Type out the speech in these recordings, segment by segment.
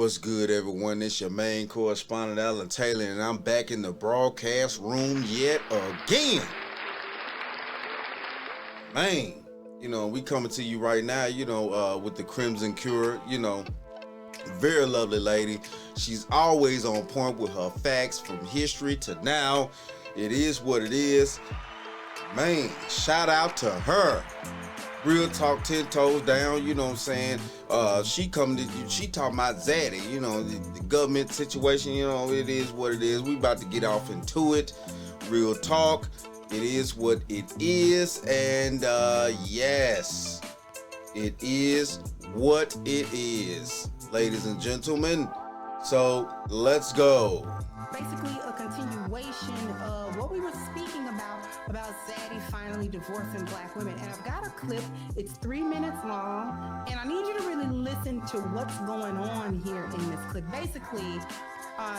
What's good, everyone? It's your main correspondent, Alan Taylor, and I'm back in the broadcast room yet again. Man, we coming to you right now, with the Crimson Cure, very lovely lady. She's always on point with her facts from history to now. It is what it is. Man, shout out to her. Real talk, 10 toes down, you know what I'm saying? She talking about ZADDY, the government situation, it is what it is. We about to get off into it. Real talk, it is what it is. And yes, it is what it is, ladies and gentlemen. So let's go. Basically a continuation of what we were speaking about ZADDY finally divorcing black women. And I've got a clip, it's 3 minutes long, and I need you to really listen to what's going on here in this clip. Basically,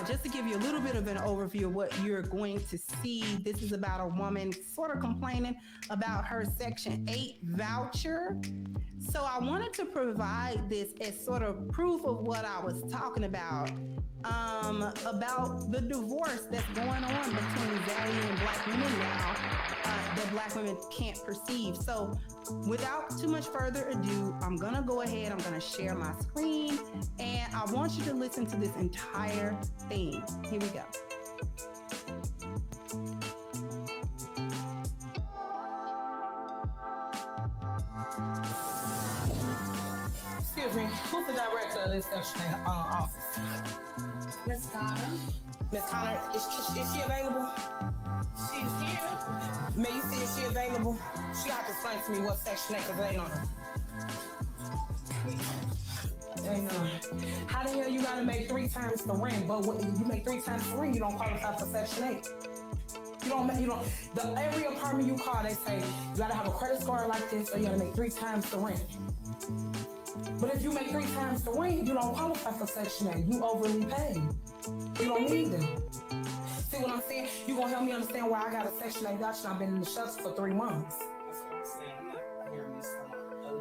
just to give you a little bit of an overview of what you're going to see, this is about a woman sort of complaining about her Section 8 voucher. So I wanted to provide this as sort of proof of what I was talking about the divorce that's going on between ZADDY and black women now that black women can't perceive. So without too much further ado, I'm gonna go ahead, I'm gonna share my screen, and I want you to listen to this entire thing. Here we go. Excuse me, who's the director of this section office? Miss Connor. Miss Connor, is she available? She's here. May you see if she available? She got to explain to me what section 8 because they ain't on her. Ain't on her. How the hell you gotta make 3 times the rent, but when you make 3 times the rent, you don't qualify for section 8. Every apartment you call, they say you gotta have a credit score like this or you gotta make 3 times the rent. But if you make 3 times the rent, you don't qualify for Section 8. You overly paid. You don't need them. See what I'm saying? You gonna help me understand why I got a Section 8 voucher and I've been in the shelter for 3 months. That's what I'm saying. I'm not hearing this from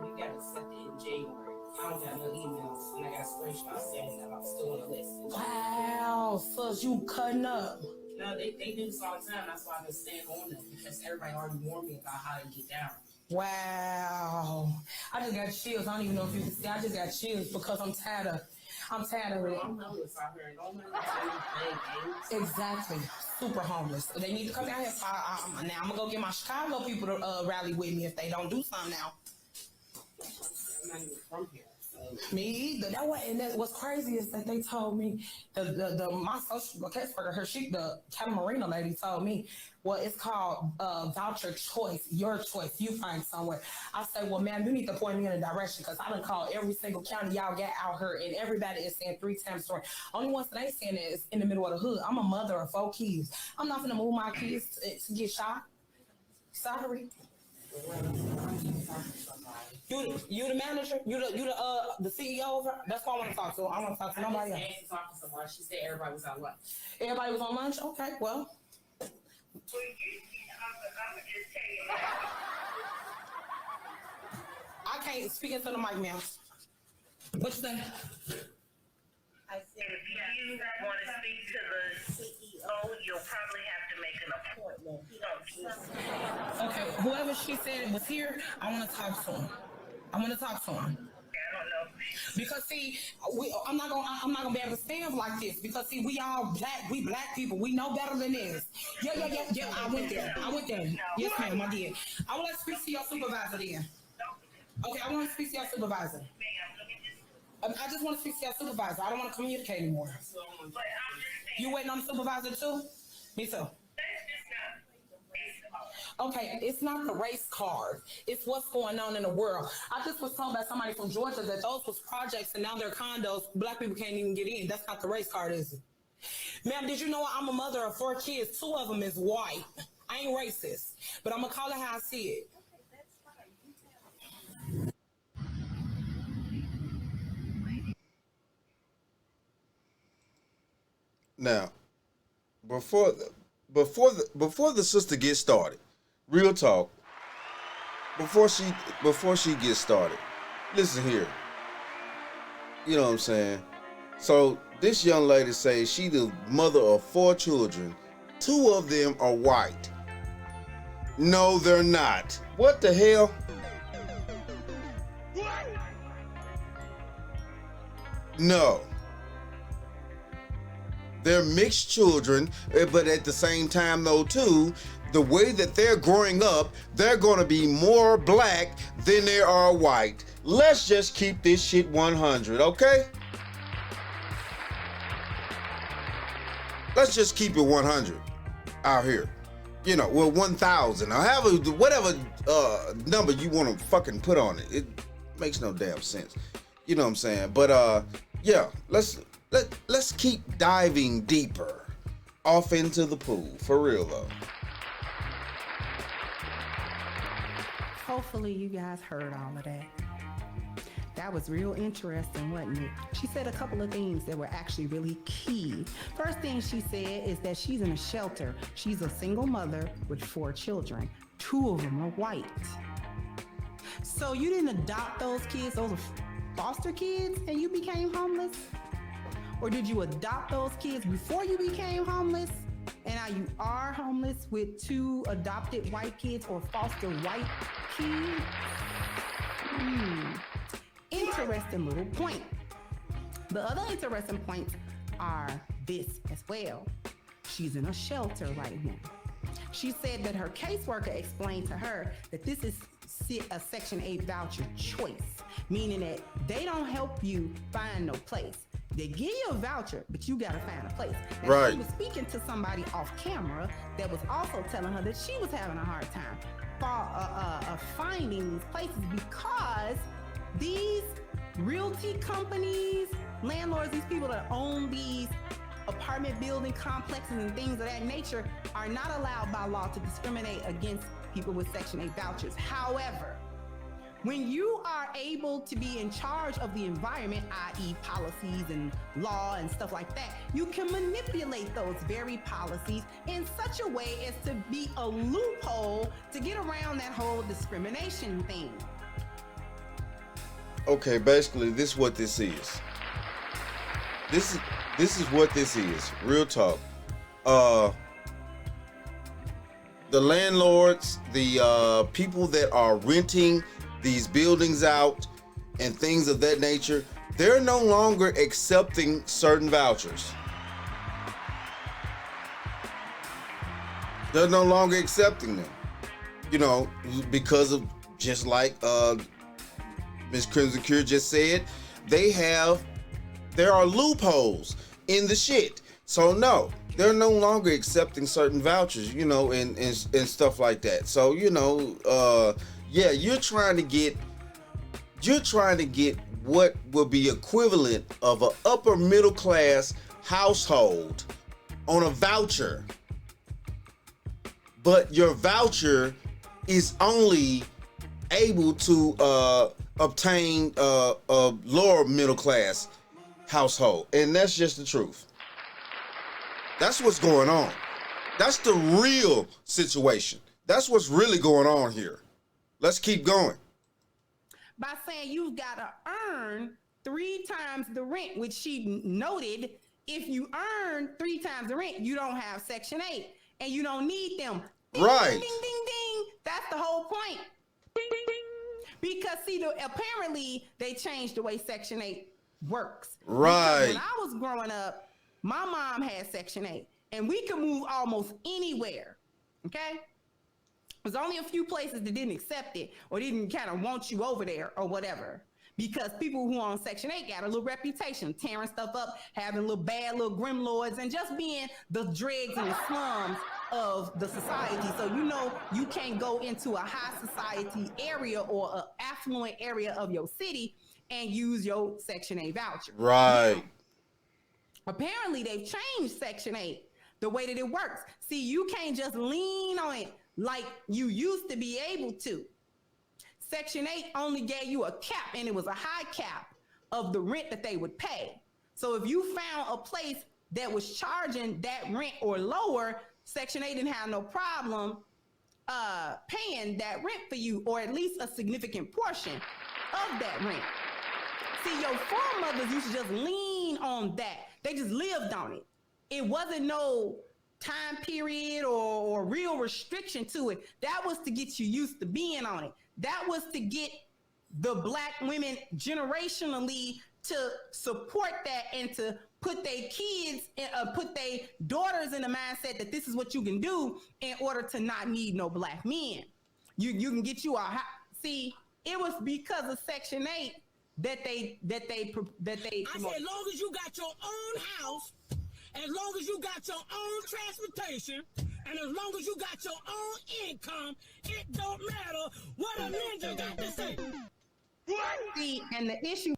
you got accepted in January. I don't got no emails, and I got screenshots saying that I'm still on the list. Wow, sus, you cutting up. No, they do this all the time. That's why I've been staying on them, because everybody already warned me about how to get down. Wow. I just got chills. I don't even know if you can see. I just got chills because I'm tired of it. I'm homeless out here. Don't let me tell you play games. Exactly. Super homeless. They need to come down here. So now I'm going to go get my Chicago people to rally with me if they don't do something now. I'm not even from here. Me either. What's crazy is that they told me my social caseworker, the Catamarina lady told me, well, it's called voucher choice, your choice. You find somewhere. I say, well, ma'am, you need to point me in a direction because I done called every single county y'all got out here, and everybody is saying 3 times story. Only ones that ain't saying it is in the middle of the hood. I'm a mother of 4 kids. I'm not gonna move my kids to get shot. Sorry. You the manager? You the CEO of her? That's what I want to talk to. I want to talk to nobody else. I talk to someone. She said everybody was on lunch. Everybody was on lunch? Okay, well. I'm just tell you I can't speak into the mic, ma'am. What you say? I said if you want to speak to the CEO, you'll probably have to make an appointment. He don't do Okay, whoever she said was here, I want to talk to him. I don't know. Because see, I'm not gonna be able to stand like this. Because see, we black people, we know better than this. Yeah. I went there. Yes, ma'am, I did. I want to speak to your supervisor then. Okay, I want to speak to your supervisor. I just want to speak to your supervisor. I don't want to communicate anymore. You waiting on the supervisor too? Me too. Okay, it's not the race card. It's what's going on in the world. I just was told by somebody from Georgia that those was projects and now they're condos. Black people can't even get in. That's not the race card, is it? Ma'am, did you know I'm a mother of 4 kids? 2 of them is white. I ain't racist, but I'm going to call it how I see it. Now, before the sister gets started, real talk. Before she gets started, listen here. You know what I'm saying? So this young lady says she the mother of 4 children. 2 of them are white. No, they're not. What the hell? No. They're mixed children, but at the same time though too, the way that they're growing up, they're gonna be more black than they are white. Let's just keep this shit 100, okay? Let's just keep it 100 out here. You know, well, 1,000 or however, whatever number you want to fucking put on it. It makes no damn sense. You know what I'm saying? But yeah, let's keep diving deeper off into the pool for real though. Hopefully you guys heard all of that. That was real interesting, wasn't it? She said a couple of things that were actually really key. First thing she said is that she's in a shelter. She's a single mother with 4 children. 2 of them are white. So you didn't adopt those kids, those are foster kids, and you became homeless? Or did you adopt those kids before you became homeless? And now you are homeless with 2 adopted white kids or foster white kids? Interesting little point. The other interesting points are this as well. She's in a shelter right now. She said that her caseworker explained to her that this is a Section 8 voucher choice, meaning that they don't help you find no place. They give you a voucher, but you gotta find a place. And right. She was speaking to somebody off camera that was also telling her that she was having a hard time finding these places because these realty companies, landlords, these people that own these apartment building complexes and things of that nature are not allowed by law to discriminate against people with Section 8 vouchers. However, when you are able to be in charge of the environment, i.e. policies and law and stuff like that, you can manipulate those very policies in such a way as to be a loophole to get around that whole discrimination thing. Okay, basically this is what this is. This is what this is. Real talk. The landlords, the people that are renting these buildings out and things of that nature, they're no longer accepting certain vouchers. They're no longer accepting them. You know, because of just like Ms. Crimson Cure just said, there are loopholes in the shit. So no, they're no longer accepting certain vouchers, you know, and stuff like that. So, you know, yeah, you're trying to get what will be equivalent of an upper middle class household on a voucher. But your voucher is only able to obtain a lower middle class household, and that's just the truth. That's what's going on. That's the real situation. That's what's really going on here. Let's keep going. By saying you've got to earn 3 times the rent, which she noted, if you earn 3 times the rent, you don't have Section 8, and you don't need them. Ding, right. Ding, ding, ding, ding. That's the whole point. Ding, ding, ding. Because see, apparently they changed the way Section 8 works. Right. Because when I was growing up, my mom had Section 8, and we could move almost anywhere. Okay? There's only a few places that didn't accept it or didn't kind of want you over there or whatever. Because people who are on Section 8 got a little reputation, tearing stuff up, having little bad little grim lords, and just being the dregs and the slums of the society. So you know you can't go into a high society area or an affluent area of your city and use your Section 8 voucher. Right. Now, apparently they've changed Section 8, the way that it works. See, you can't just lean on it like you used to be able to. Section 8 only gave you a cap, and it was a high cap of the rent that they would pay. So if you found a place that was charging that rent or lower, Section 8 didn't have no problem paying that rent for you, or at least a significant portion of that rent. See, your foremothers used to just lean lean on that. They just lived on it. It wasn't no time period or real restriction to it. That was to get you used to being on it. That was to get the Black women generationally to support that and to put their kids, put their daughters in the mindset that this is what you can do in order to not need no Black men. You can get you a see. It was because of Section 8 that they I said, as long as you got your own house, as long as you got your own transportation, and as long as you got your own income, it don't matter what a ninja got to say. see, and the issue.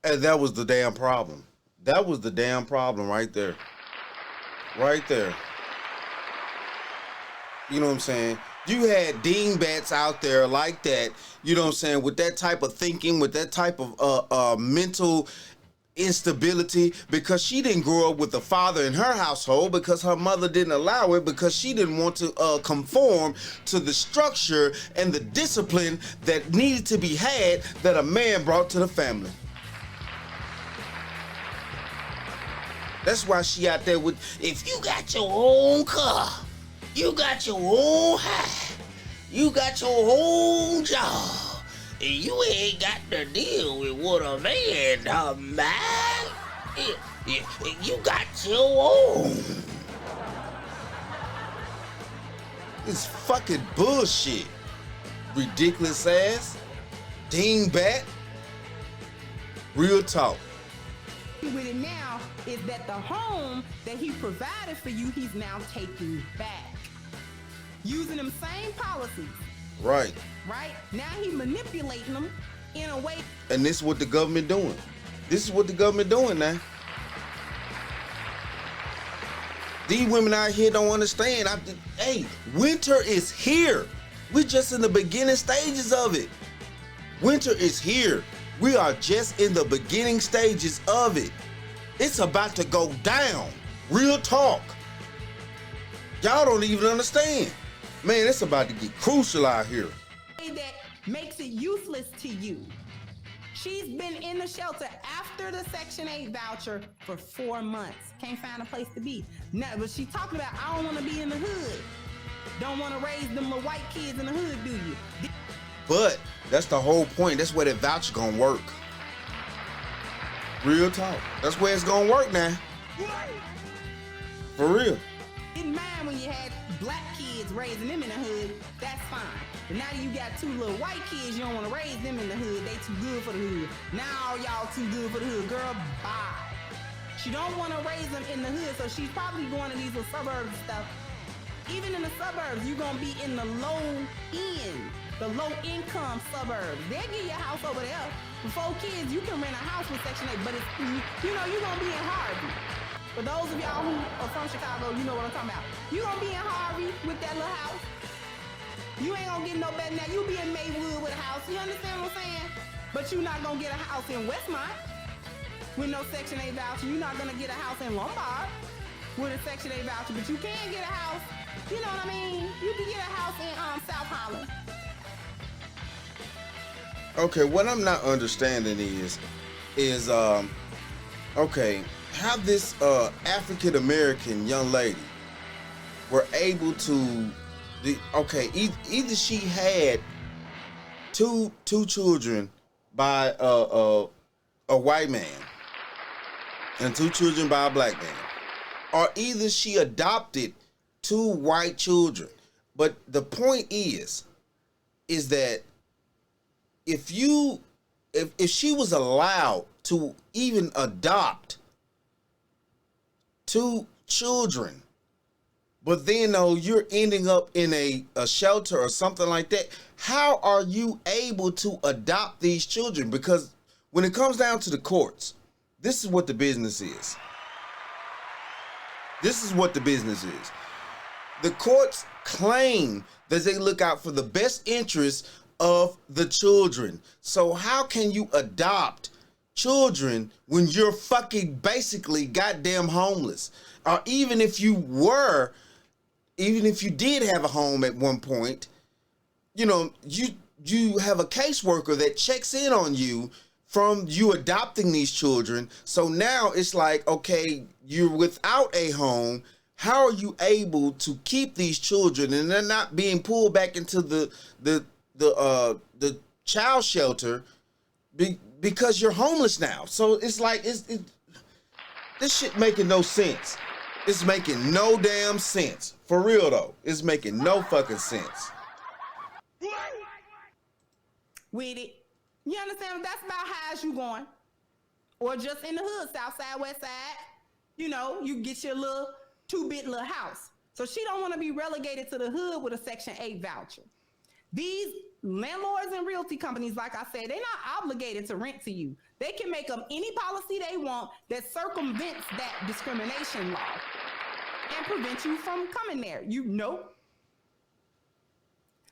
And that was the damn problem. That was the damn problem right there. Right there. You know what I'm saying? You had dingbats out there like that, you know what I'm saying, with that type of thinking, with that type of mental instability, because she didn't grow up with a father in her household, because her mother didn't allow it, because she didn't want to conform to the structure and the discipline that needed to be had that a man brought to the family. That's why she out there with, if you got your own car, you got your own house, you got your own job, and you ain't got to deal with what a man, man. You got your own. It's fucking bullshit. Ridiculous ass. Dingbat. Real talk. With it now is that the home that he provided for you, he's now taking back. Using them same policies. Right. Right? Now he manipulating them in a way. And this is what the government doing. This is what the government doing now. These women out here don't understand. Hey, winter is here. We're just in the beginning stages of it. Winter is here. We are just in the beginning stages of it. It's about to go down. Real talk. Y'all don't even understand. Man, it's about to get crucial out here. That makes it useless to you. She's been in the shelter after the Section 8 voucher for 4 months. Can't find a place to be. No, but she talking about, I don't want to be in the hood. Don't want to raise them little white kids in the hood, do you? But that's the whole point. That's where that voucher gonna work. Real talk. That's where it's gonna work now. For real. Didn't mind when you had Black kids raising them in the hood. That's fine. But now you got 2 little white kids, you don't want to raise them in the hood. They too good for the hood. Now y'all too good for the hood. Girl, bye. She don't want to raise them in the hood, so she's probably going to these little suburbs and stuff. Even in the suburbs, you're going to be in the low end, the low income suburbs. They'll give you a house over there. For 4 kids, you can rent a house with Section 8, but it's, you know, you're going to be in Harvey. For those of y'all who are from Chicago, you know what I'm talking about. You're going to be in Harvey with that little house. You ain't going to get no better than that. You be in Maywood with a house. You understand what I'm saying? But you're not going to get a house in Westmont with no Section 8 voucher. You're not going to get a house in Lombard with a Section 8 voucher. But you can get a house, you know what I mean? You can get a house in South Holland. Okay, what I'm not understanding is okay, how this African American young lady were able to, either she had two children by a white man and 2 children by a Black man, or either she adopted 2 white children. But the point is that if she was allowed to even adopt 2 children, but then you're ending up in a shelter or something like that, how are you able to adopt these children? Because when it comes down to the courts, this is what the business is. This is what the business is. The courts claim that they look out for the best interests of the children. So how can you adopt children when you're fucking basically goddamn homeless? Or even if you did have a home at one point, you have a caseworker that checks in on you from you adopting these children. So now it's like, okay, you're without a home. How are you able to keep these children and they're not being pulled back into the child shelter because you're homeless now? So it's like this shit making no sense. It's making no damn sense. For real though, it's making no fucking sense. With it. You understand? That's about how as you going. Or just in the hood, south side, west side. You know, you get your little 2-bit little house. So she don't want to be relegated to the hood with a Section 8 voucher. These landlords and realty companies, like I said, they're not obligated to rent to you. They can make up any policy they want that circumvents that discrimination law and prevent you from coming there. You know.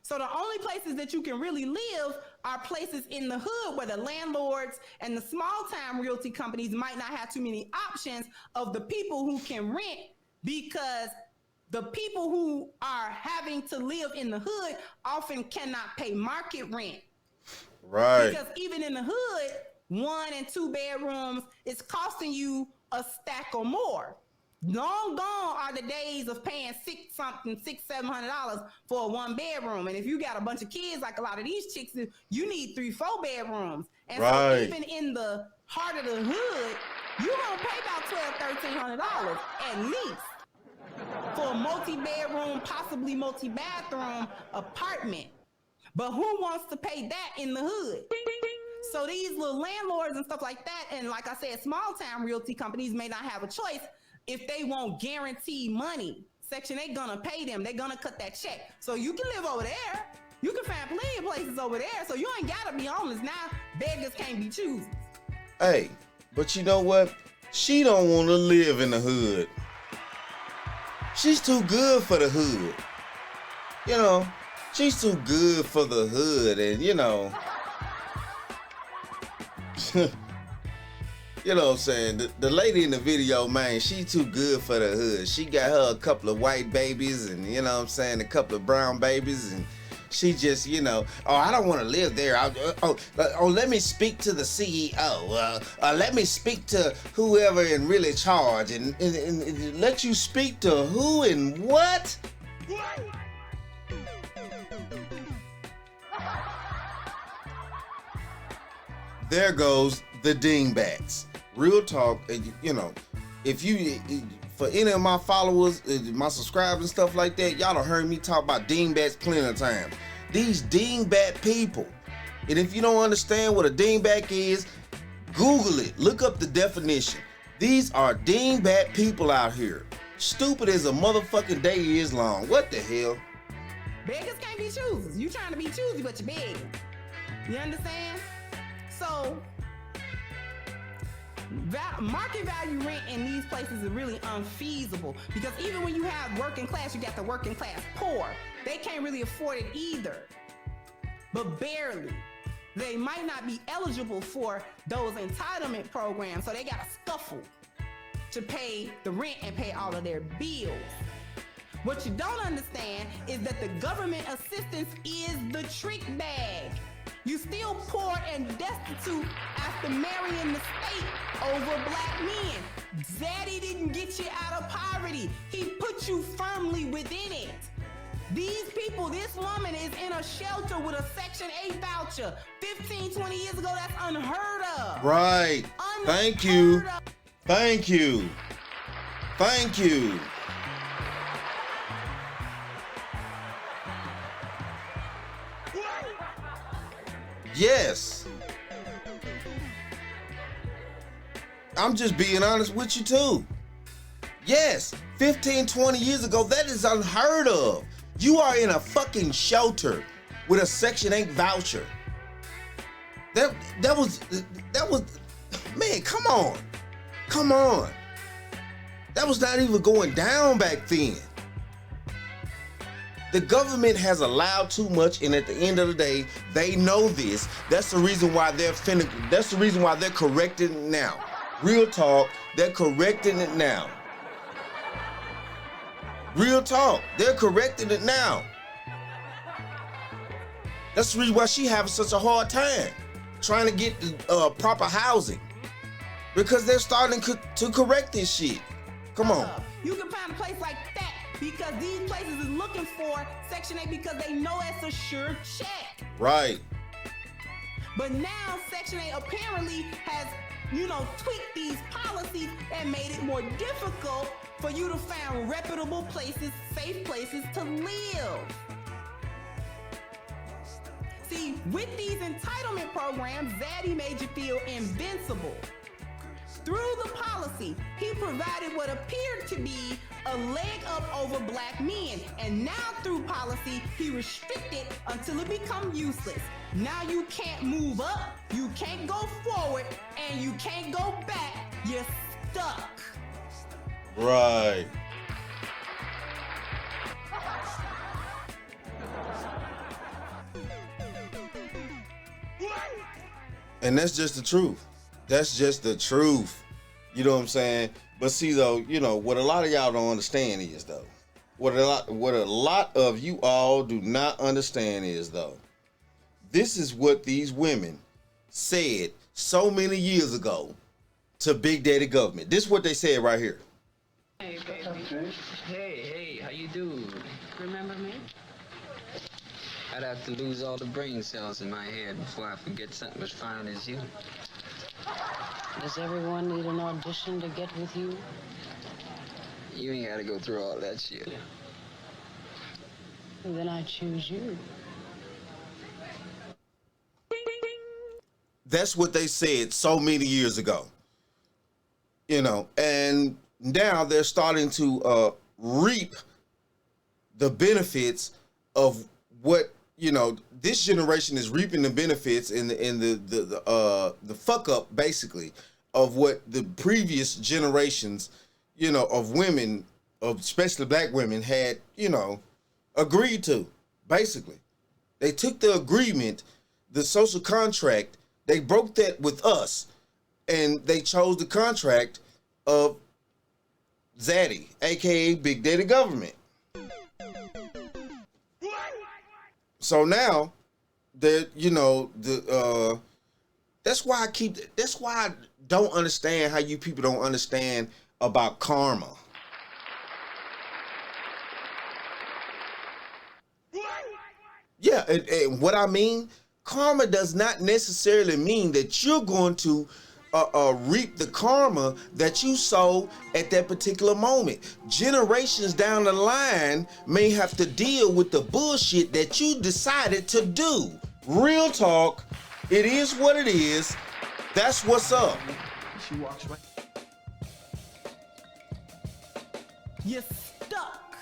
So the only places that you can really live are places in the hood where the landlords and the small-time realty companies might not have too many options of the people who can rent, because the people who are having to live in the hood often cannot pay market rent. Right. Because even in the hood, 1 and 2 bedrooms is costing you a stack or more. Long gone are the days of paying $600-$700 for a 1 bedroom. And if you got a bunch of kids, like a lot of these chicks, you need 3-4 bedrooms. And so even in the heart of the hood, you're gonna pay about $1,200-$1,300 at least for a multi-bedroom, possibly multi-bathroom apartment. But who wants to pay that in the hood? So these little landlords and stuff like that, and like I said, small-time realty companies may not have a choice. If they won't guarantee money, Section 8 gonna pay them. They're gonna cut that check. So you can live over there. You can find plenty of places over there. So you ain't gotta be homeless. Now beggars can't be choosers. Hey, but you know what? She don't want to live in the hood. She's too good for the hood. You know, she's too good for the hood, and you know. You know what I'm saying? The lady in the video, man, she too good for the hood. She got her a couple of white babies and, you know what I'm saying, a couple of brown babies, and she just, you know, oh, I don't want to live there. Let me speak to the CEO. Let me speak to whoever in really charge and let you speak to who and what? There goes the dingbats. Real talk, you know, if you, for any of my followers, my subscribers and stuff like that, y'all done heard me talk about dingbats plenty of times. These dingbat people. And if you don't understand what a dingbat is, Google it. Look up the definition. These are dingbat people out here. Stupid as a motherfucking day is long. What the hell? Beggars can't be choosers. You trying to be choosy, but you're begging. You understand? So, market value rent in these places is really unfeasible, because even when you have working class, you got the working class poor. They can't really afford it either, but barely. They might not be eligible for those entitlement programs, so they got to scuffle to pay the rent and pay all of their bills. What you don't understand is that the government assistance is the trick bag. You still poor and destitute after marrying the state over black men. ZADDY didn't get you out of poverty. He put you firmly within it. These people, this woman is in a shelter with a Section 8 voucher. 15, 20 years ago, that's unheard of. Right. Thank you. Thank you. Thank you. Yes. I'm just being honest with you too. Yes, 15, 20 years ago, that is unheard of. You are in a fucking shelter with a Section 8 voucher. That was, man, come on. Come on. That was not even going down back then. The government has allowed too much, and at the end of the day, they know this. That's the reason why that's the reason why they're correcting it now. Real talk, they're correcting it now. Real talk, they're correcting it now. That's the reason why she having such a hard time trying to get proper housing because they're starting to correct this shit. Come on. You can find a place like that because these places is looking for Section 8 because they know it's a sure check. Right. But now Section 8 apparently has, tweaked these policies and made it more difficult for you to find reputable places, safe places to live. See, with these entitlement programs, ZADDY made you feel invincible. Through the policy, he provided what appeared to be a leg up over black men. And now through policy, he restricted until it becomes useless. Now you can't move up, you can't go forward, and you can't go back. You're stuck. Right. And that's just the truth. That's just the truth. You know what I'm saying? But see though, what a lot of y'all don't understand is though, what a lot of you all do not understand is though, this is what these women said so many years ago to Big Daddy government. This is what they said right here. Hey, baby. Okay. Hey, how you do? Remember me? I'd have to lose all the brain cells in my head before I forget something as fine as you. Does everyone need an audition to get with you? You ain't gotta go through all that shit. Then I choose you. That's what they said so many years ago. And now they're starting to reap the benefits of what, this generation is reaping the benefits in the fuck up basically of what the previous generations, of women, of especially black women had, agreed to. Basically, they took the agreement, the social contract, they broke that with us, and they chose the contract of ZADDY, aka Big Daddy government. So now that that's why I don't understand how you people don't understand about karma. Yeah, and what I mean, karma does not necessarily mean that you're going to reap the karma that you sow at that particular moment. Generations down the line may have to deal with the bullshit that you decided to do. Real talk, it is what it is. That's what's up. She walks right. You're stuck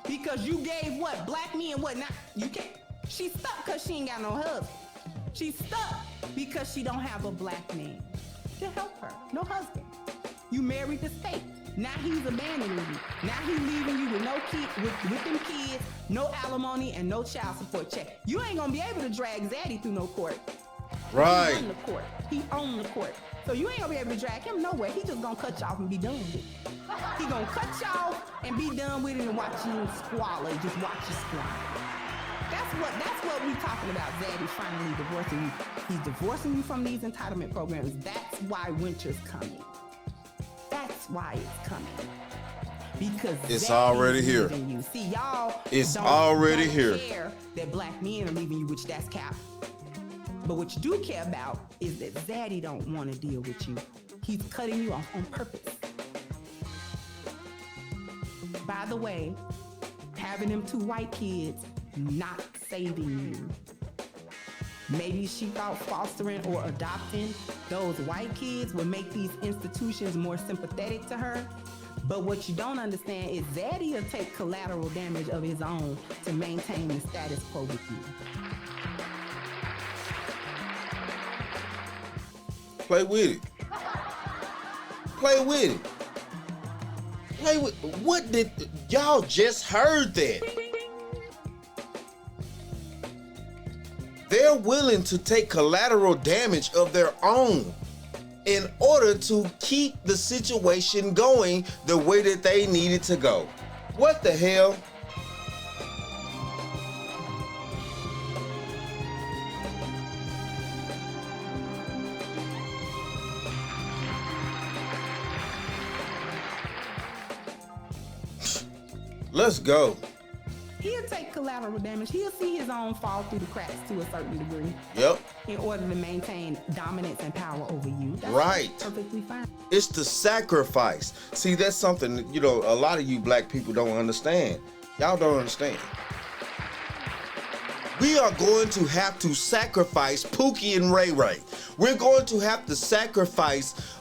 because you gave what? Black men what? Not you can't. She's stuck because she ain't got no husband. She's stuck because she don't have a black man to help her. No husband. You married the state. Now he's abandoning you. Now he's leaving you with no kid, with them kids, no alimony, and no child support check. You ain't gonna be able to drag Zaddy through no court. Right. He owned the court. He owned the court. So you ain't gonna be able to drag him nowhere. He just gonna cut you off and be done with it. He gonna cut you off and be done with it and watch you squalor. Just watch you squalor. That's what we talking about. Zaddy finally divorcing you. He's divorcing you from these entitlement programs. That's why winter's coming. That's why it's coming. Because it's Zaddy's already here. You. See, y'all it's don't already here. Care that black men are leaving you, which that's cap. But what you do care about is that Zaddy don't want to deal with you. He's cutting you off on purpose. By the way, having them 2 white kids not saving you. Maybe she thought fostering or adopting those white kids would make these institutions more sympathetic to her. But what you don't understand is Zaddy will take collateral damage of his own to maintain the status quo with you. Play with it. Play with it. Play with. What did y'all just heard that? They're willing to take collateral damage of their own in order to keep the situation going the way that they need it to go. What the hell? Let's go. He'll take collateral damage. He'll see his own fall through the cracks to a certain degree. Yep. In order to maintain dominance and power over you. That's right. Perfectly fine. It's the sacrifice. See, that's something, you know, a lot of you black people don't understand. Y'all don't understand. We are going to have to sacrifice Pookie and Ray Ray. We're going to have to sacrifice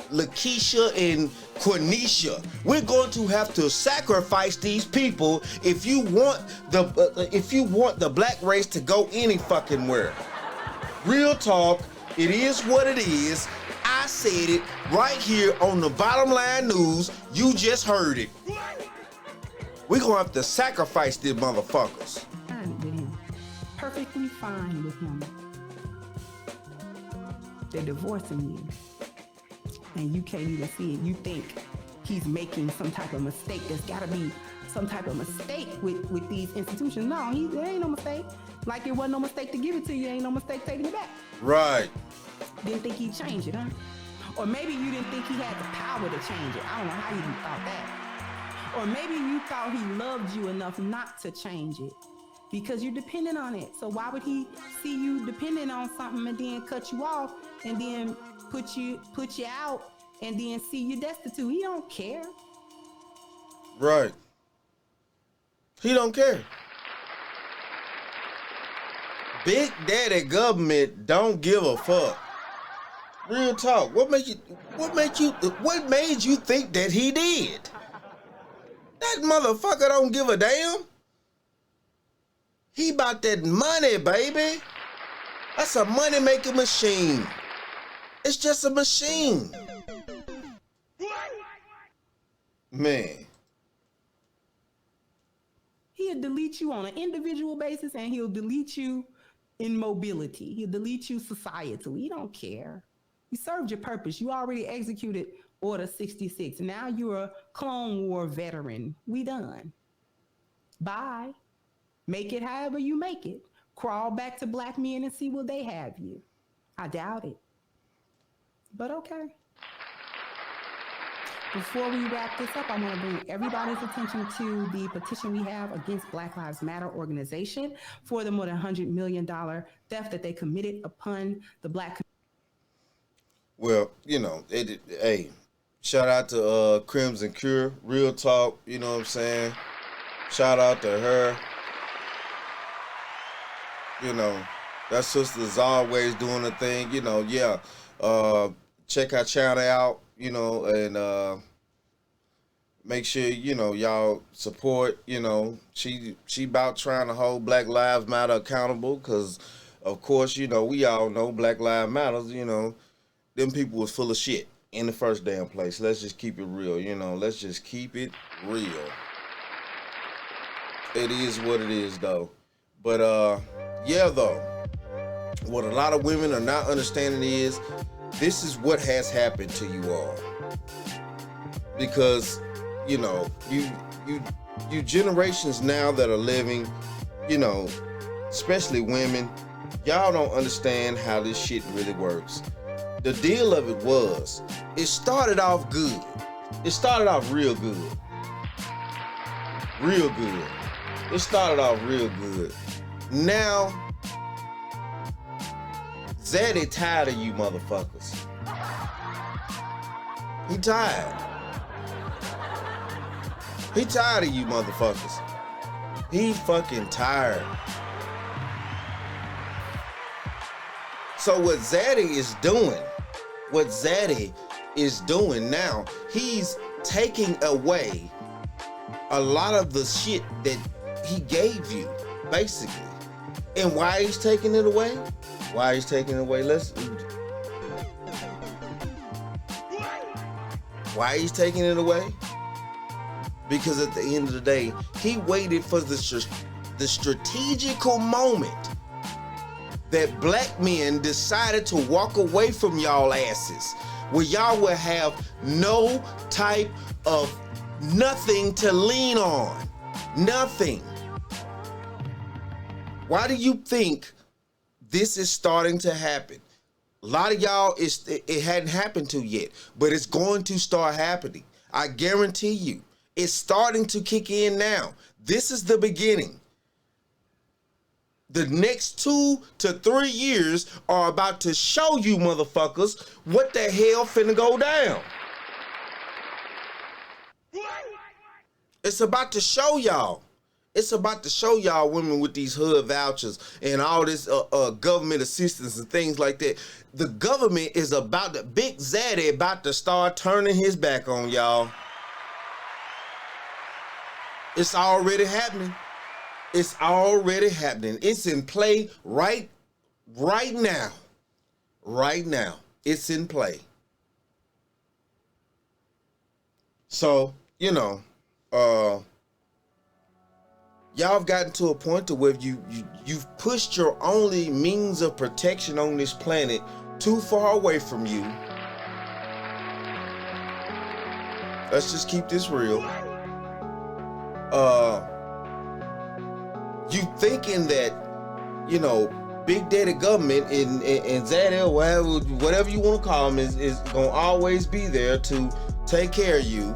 Lakeisha and Quenisha. We're going to have to sacrifice these people if you want the black race to go any fucking where. Real talk, it is what it is. I said it right here on the Bottom Line News. You just heard it. We're gonna have to sacrifice these motherfuckers. Fine with him. Perfectly fine with him. They're divorcing you. And you can't even see it. You think he's making some type of mistake. There's gotta be some type of mistake with these institutions. No, there ain't no mistake. Like it wasn't no mistake to give it to you. Ain't no mistake taking it back. Right. Didn't think he'd change it, huh? Or maybe you didn't think he had the power to change it. I don't know how you thought that. Or maybe you thought he loved you enough not to change it because you're dependent on it. So why would he see you dependent on something and then cut you off and then put you out and then see you destitute? He don't care. Right. He don't care. Big Daddy government don't give a fuck. Real talk. What made you think that he did? That motherfucker don't give a damn. He about that money, baby. That's a money-making machine. It's just a machine. Man. He'll delete you on an individual basis and he'll delete you in mobility. He'll delete you societally. He don't care. You served your purpose. You already executed Order 66. Now you're a Clone War veteran. We done. Bye. Make it however you make it. Crawl back to black men and see will they have you. I doubt it. But okay. Before we wrap this up, I want to bring everybody's attention to the petition we have against Black Lives Matter organization for the more than $100 million theft that they committed upon the black community. Well, you know, hey, shout out to Crimson Cure, real talk, you know what I'm saying? Shout out to her. You know, that sister's always doing the thing, you know, yeah. Check our channel out, you know, and make sure, you know, y'all support, you know, she about trying to hold Black Lives Matter accountable because, of course, you know, we all know Black Lives Matter, you know, them people was full of shit in the first damn place. Let's just keep it real, you know. Let's just keep it real. It is what it is, though. But, yeah, though. What a lot of women are not understanding is this is what has happened to you all. Because, you know, you generations now that are living, you know, especially women, y'all don't understand how this shit really works. The deal of it was, it started off good. It started off real good. Real good. It started off real good. Now, ZADDY tired of you motherfuckers. He tired. He tired of you motherfuckers. He fucking tired. So what ZADDY is doing now, he's taking away a lot of the shit that he gave you, basically. And why he's taking it away? Why he's taking it away? Why he's taking it away? Because at the end of the day, he waited for the strategical moment that black men decided to walk away from y'all asses, where y'all will have no type of nothing to lean on. Nothing. Why do you think this is starting to happen? A lot of y'all, it hadn't happened to yet, but it's going to start happening. I guarantee you, It's starting to kick in now. This is the beginning. The next 2 to 3 years are about to show you motherfuckers what the hell finna go down. It's about to show y'all. It's about to show y'all women with these HUD vouchers and all this government assistance and things like that. The government is about to, Big Zaddy about to start turning his back on y'all. It's already happening. It's already happening. It's in play right now. Right now. It's in play. So, you know, y'all have gotten to a point to where you've pushed your only means of protection on this planet too far away from you. Let's just keep this real. You thinking that, you know, Big Daddy government and ZADDY, whatever you want to call him, is gonna always be there to take care of you.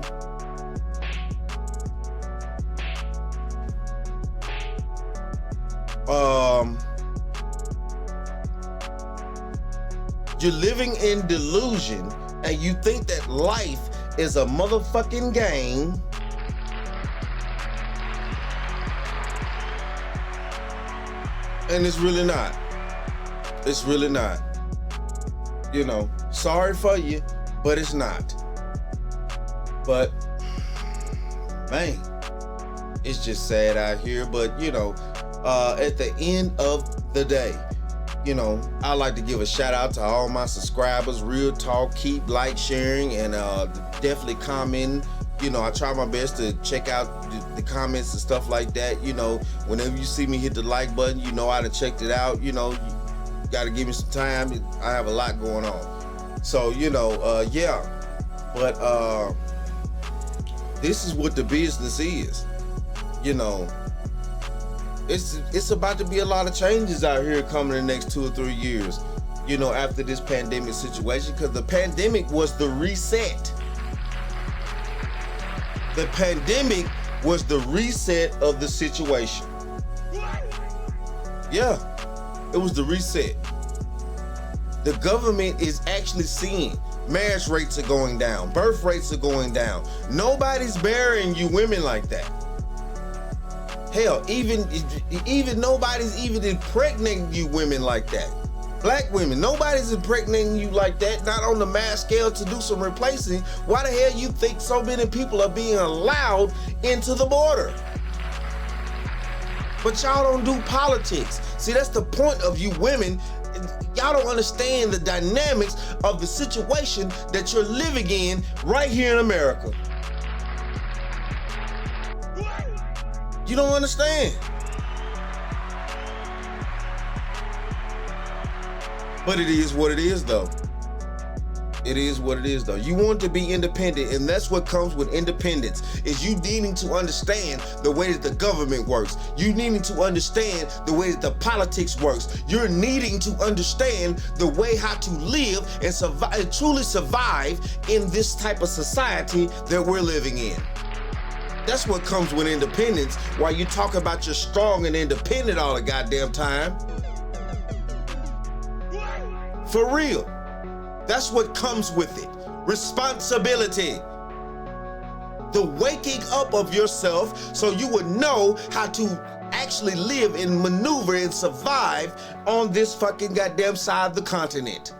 You're living in delusion and you think that life is a motherfucking game. And it's really not. It's really not. You know, sorry for you, but it's not. But, man, it's just sad out here. But, you know, at the end of the day, you know, I like to give a shout out to all my subscribers. Real talk, keep like, sharing, and definitely commenting. You know, I try my best to check out the comments and stuff like that. You know, whenever you see me hit the like button, you know I done checked it out. You know, you gotta give me some time. I have a lot going on. So, you know, yeah. But this is what the business is. You know, it's about to be a lot of changes out here coming in the next 2 or 3 years. You know, after this pandemic situation, because the pandemic was the reset. The pandemic was the reset of the situation. Yeah, it was the reset. The government is actually seeing marriage rates are going down, birth rates are going down. Nobody's burying you women like that. Hell, even nobody's even impregnating you women like that. Black women, nobody's impregnating you like that, not on the mass scale to do some replacing. Why the hell you think so many people are being allowed into the border? But y'all don't do politics. See, that's the point of you women. Y'all don't understand the dynamics of the situation that you're living in right here in America. You don't understand. But it is what it is, though. It is what it is, though. You want to be independent, and that's what comes with independence, is you needing to understand the way that the government works. You needing to understand the way that the politics works. You're needing to understand the way how to live and survive, and truly survive in this type of society that we're living in. That's what comes with independence, while you talk about you're strong and independent all the goddamn time. For real. That's what comes with it. Responsibility. The waking up of yourself so you would know how to actually live and maneuver and survive on this fucking goddamn side of the continent.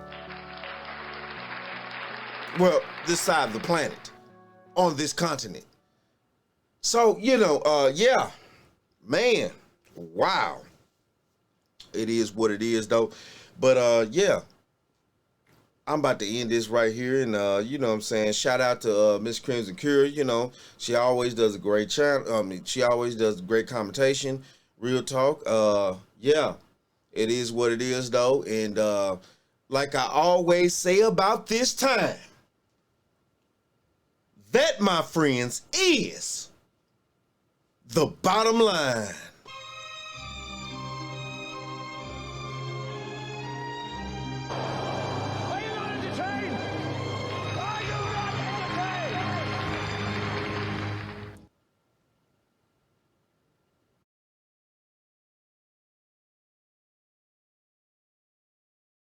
Well, this side of the planet. On this continent. So, you know, yeah. Man. Wow. It is what it is, though. But, yeah. I'm about to end this right here, and you know what I'm saying, shout out to Miss Crimson Cure. You know, she always does a great she always does great commentation, real talk. Yeah, it is what it is, though, and like I always say about this time, that, my friends, is the bottom line.